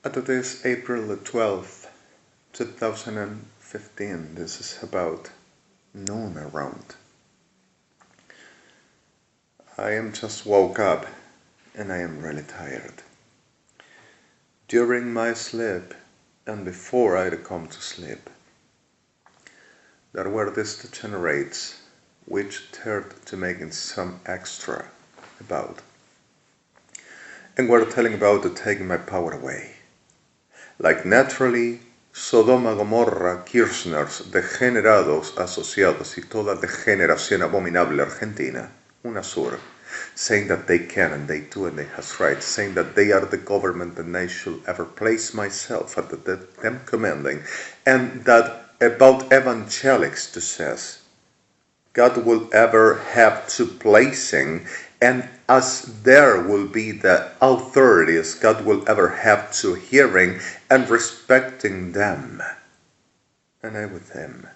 It is April the 12th, 2015. This is about noon around. I am just woke up and I am really tired. During my sleep and before I come to sleep, there were these degenerates which turned to making some extra about and were telling about taking my power away. Like naturally, Sodoma, Gomorra, Kirchners, degenerados asociados y toda degeneración abominable argentina, UNASUR, saying that they can and they do and they have right, saying that they are the government and I should ever place myself at them commanding, and that about evangelics to says, God will ever have to placing, and as there will be the authorities, God will ever have to hearing and respecting them, and I with them.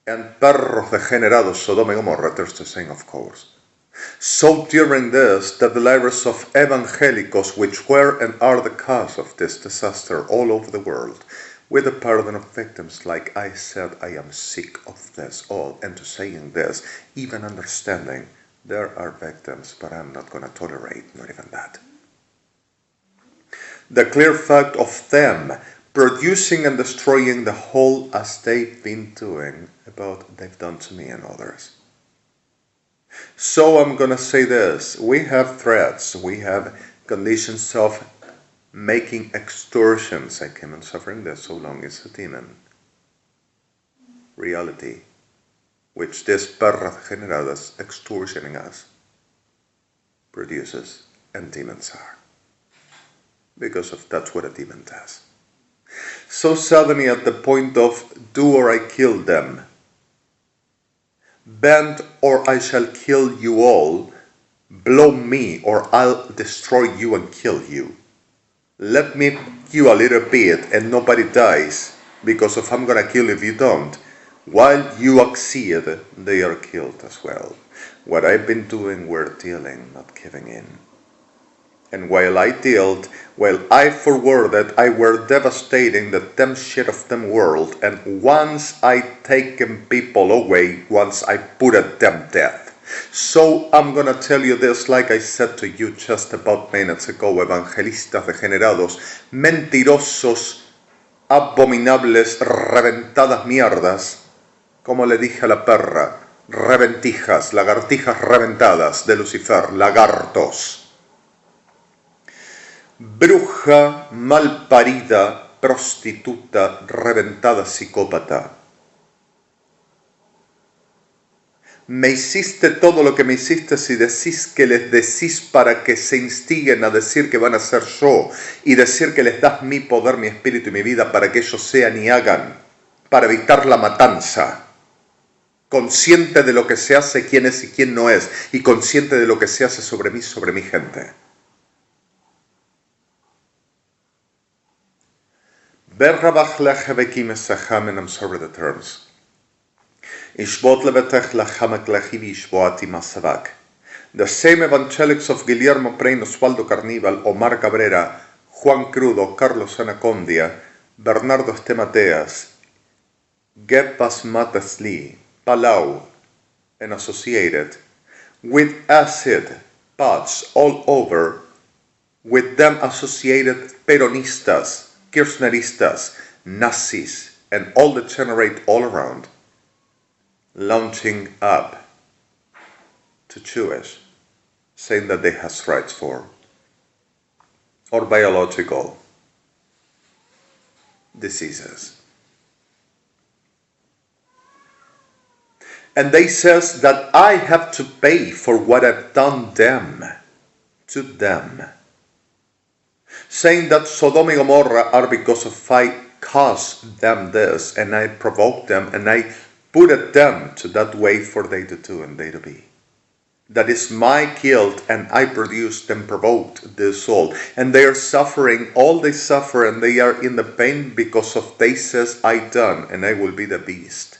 And perros degenerados, Sodoma y Gomorra, there's the saying, of course. So during this, the delirers of evangelicals, which were and are the cause of this disaster all over the world, with the pardon of victims, like I said, I am sick of this all, and to saying this, even understanding there are victims, but I'm not going to tolerate, not even that. The clear fact of them producing and destroying the whole as they've been doing about they've done to me and others. So I'm going to say this, we have threats, we have conditions of making extortions. I came on suffering this so long as a demon. Reality, which this perra generadas extortioning us produces, and demons are. Because of that's what a demon does. So suddenly at the point of do or I kill them, bend or I shall kill you all, blow me or I'll destroy you and kill you. Let me you a little bit and nobody dies because of I'm gonna kill if you don't. While you exceed, they are killed as well. What I've been doing, we're dealing, not giving in. And while I dealt, while I forwarded, I were devastating the damn shit of them world. And once I taken people away, once I put a damn death. So I'm gonna tell you this like I said to you just about minutes ago, evangelistas degenerados, mentirosos, abominables, reventadas mierdas, como le dije a la perra, reventijas, lagartijas reventadas de Lucifer, lagartos. Bruja, malparida, prostituta, reventada, psicópata. Me hiciste todo lo que me hiciste si decís que les decís para que se instiguen a decir que van a ser yo y decir que les das mi poder, mi espíritu y mi vida para que ellos sean y hagan, para evitar la matanza. Consciente de lo que se hace, quién es y quién no es, y consciente de lo que se hace sobre mí, sobre mi gente. I'm sorry the terms. The same evangelics of Guillermo Prein, Osvaldo Carníbal, Omar Cabrera, Juan Crudo, Carlos Anacondia, Bernardo Estemateas, Gebas Matasli, Palau, and associated, with acid pots all over, with them associated Peronistas, Kirchneristas, Nazis, and all that generate all around, launching up to Jewish, saying that they have rights for, or biological diseases. And they says that I have to pay for what I've done them, to them. Saying that Sodom and Gomorrah are because of I caused them this, and I provoked them, and I put them to that way for they to do and they to be. That is my guilt, and I produced and provoked this all. And they are suffering, all they suffer, and they are in the pain because of they says I done, and I will be the beast.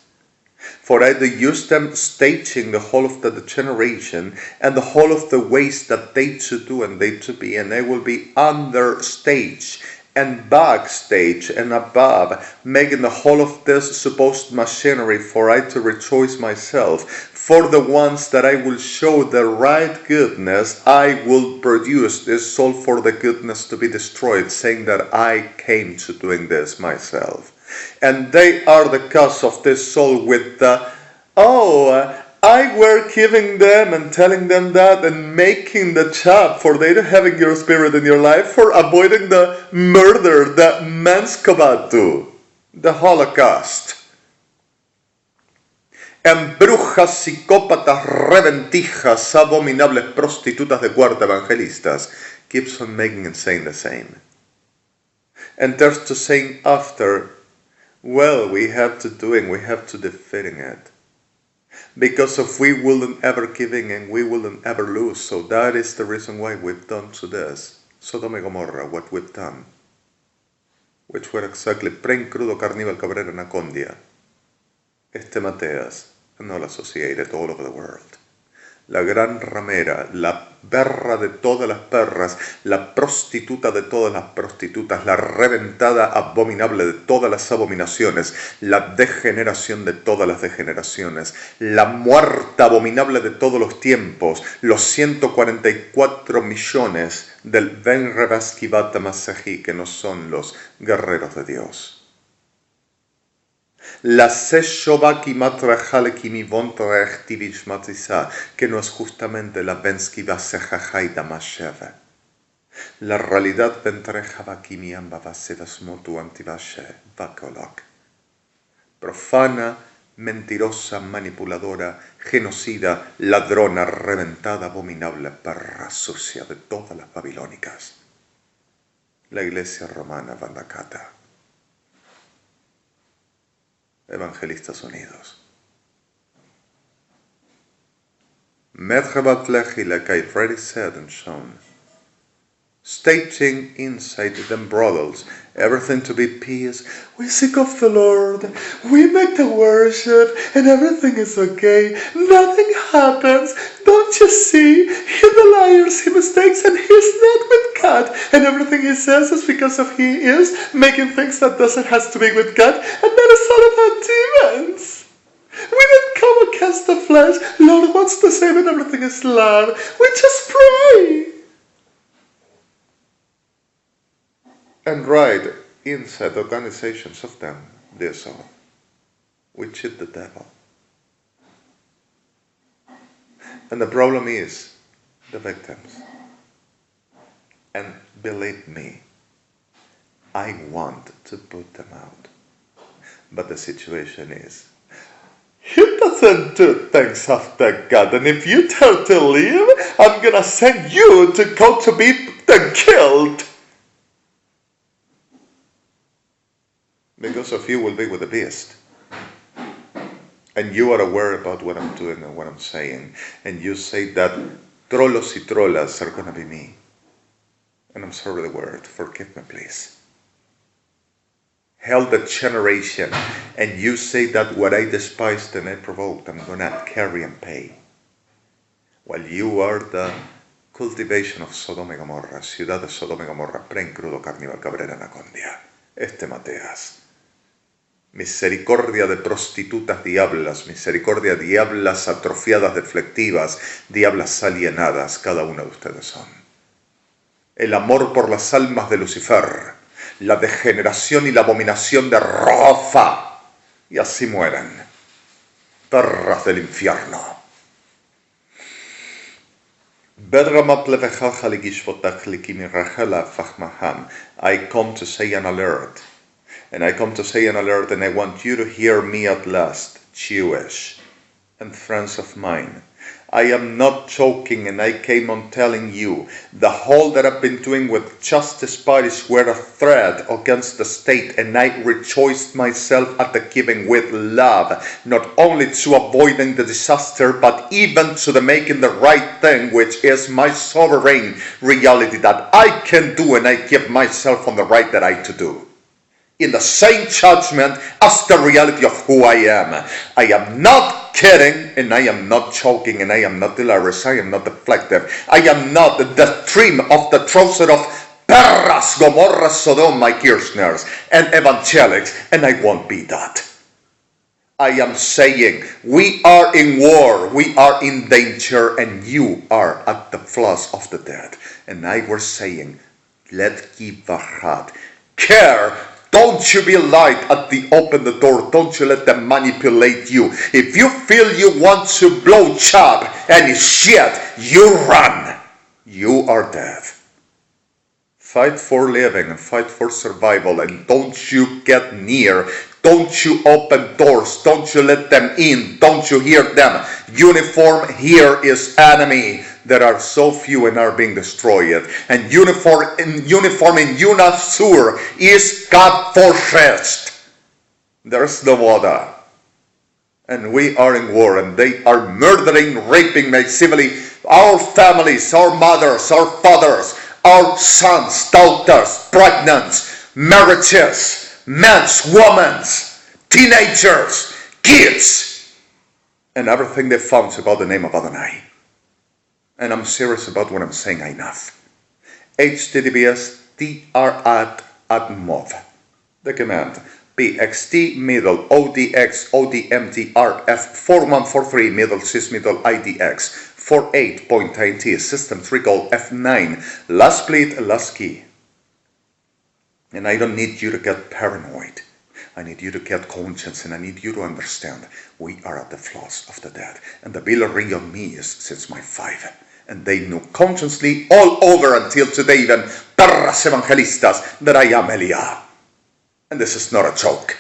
For I do use them staging the whole of the degeneration and the whole of the ways that they to do and they to be, and they will be under stage and backstage and above, making the whole of this supposed machinery for I to rejoice myself. For the ones that I will show the right goodness, I will produce this soul for the goodness to be destroyed, saying that I came to doing this myself. And they are the cause of this soul with the, I were giving them and telling them that and making the job for they to having your spirit in your life for avoiding the murder, the menskabatu, the Holocaust. En brujas, psicópatas, reventijas, abominables prostitutas de cuarta evangelistas keeps on making and saying the same. And there's to saying after, well, we have to defeating it. Because if we wouldn't ever giving and we wouldn't ever lose, so that is the reason why we've done to this. Sodom and Gomorrah, what we've done. Which were exactly Pren Crudo Carnival Cabrera Nacondia. Mateas, and all associated all over the world. La gran ramera, la perra de todas las perras, la prostituta de todas las prostitutas, la reventada abominable de todas las abominaciones, la degeneración de todas las degeneraciones, la muerta abominable de todos los tiempos, los 144 millones del Ben Rebaskivata Masaji, que no son los guerreros de Dios. La Seshobaki Matrajaleki mi Vontrechtivich Matisa, que no es justamente la Benskiva Sejajaida Masheve. La realidad Ventrejabaki mi Ambavasevas Motu Antivashe Vakolok. Profana, mentirosa, manipuladora, genocida, ladrona, reventada, abominable, perra sucia de todas las babilónicas. La Iglesia Romana Vandakata. Evangelistas Unidos. SYBERTIME, like I already said and shown, staging inside them brothels, everything to be peace. We seek of the Lord, we make the worship, and everything is okay. Nothing happens. Don't you see? He the liars, he mistakes, and he's not with God. And everything he says is because of he is making things that doesn't have to be with God, and that is all about demons. We didn't come against the flesh. Lord wants to save and everything is love. We just pray. And right inside the organizations of them, this all. We cheat the devil. And the problem is the victims. And believe me, I want to put them out. But the situation is, he doesn't do things after God. And if you tell to leave, I'm going to send you to go to be killed. Because of you will be with the beast. And you are aware about what I'm doing and what I'm saying. And you say that trolos y trolas are going to be me. And I'm sorry the word. Forgive me, please. Hell the generation. And you say that what I despised and I provoked, I'm going to carry and pay. While you are the cultivation of Sodom y Gomorra, ciudad de Sodom y Gomorra, Pren Crudo Carnival Cabrera Nacondia. Mateas. Misericordia de prostitutas diablas, misericordia diablas atrofiadas, deflectivas, diablas alienadas, cada una de ustedes son. El amor por las almas de Lucifer, la degeneración y la abominación de Rofa, y así mueren, perras del infierno. I come to say an alert. And I come to say an alert, and I want you to hear me at last, Jewish and friends of mine. I am not joking, and I came on telling you the whole that I've been doing with justice parties were a threat against the state, and I rejoiced myself at the giving with love, not only to avoiding the disaster, but even to the making the right thing, which is my sovereign reality that I can do, and I give myself on the right that I to do. in the same judgment as the reality of who I am. I am not kidding, and I am not joking, and I am not delirious, I am not deflective. I am not the trim of the trouser of perras, Gomorras, Sodom, my Kirchners, and evangelics, and I won't be that. I am saying we are in war, we are in danger, and you are at the flaws of the dead. And I was saying, let give a heart. Care, don't you be light at the open the door, don't you let them manipulate you. If you feel you want to blow chop and shit, you run. You are dead. Fight for living and fight for survival, and don't you get near. Don't you open doors. Don't you let them in. Don't you hear them. Uniform here is enemy. There are so few and are being destroyed. And uniform in UNASUR is God fortressed. There's no other. And we are in war, and they are murdering, raping massively our families, our mothers, our fathers, our sons, daughters, pregnant, marriages, men's, women's, teenagers, kids, and everything they found about the name of ADONAI. And I'm serious about what I'm saying, enough. HTTPS TR@ADMOV. The command PXT middle ODX ODMTRF 4143 middle sys middle IDX 48.90 system trickle F9 last split last key. And I don't need you to get paranoid. I need you to get conscious, and I need you to understand we are at the flaws of the dead. And the deliring on me is since my 5. And they knew consciously all over until today even perras evangelistas that I am Elia. And this is not a joke.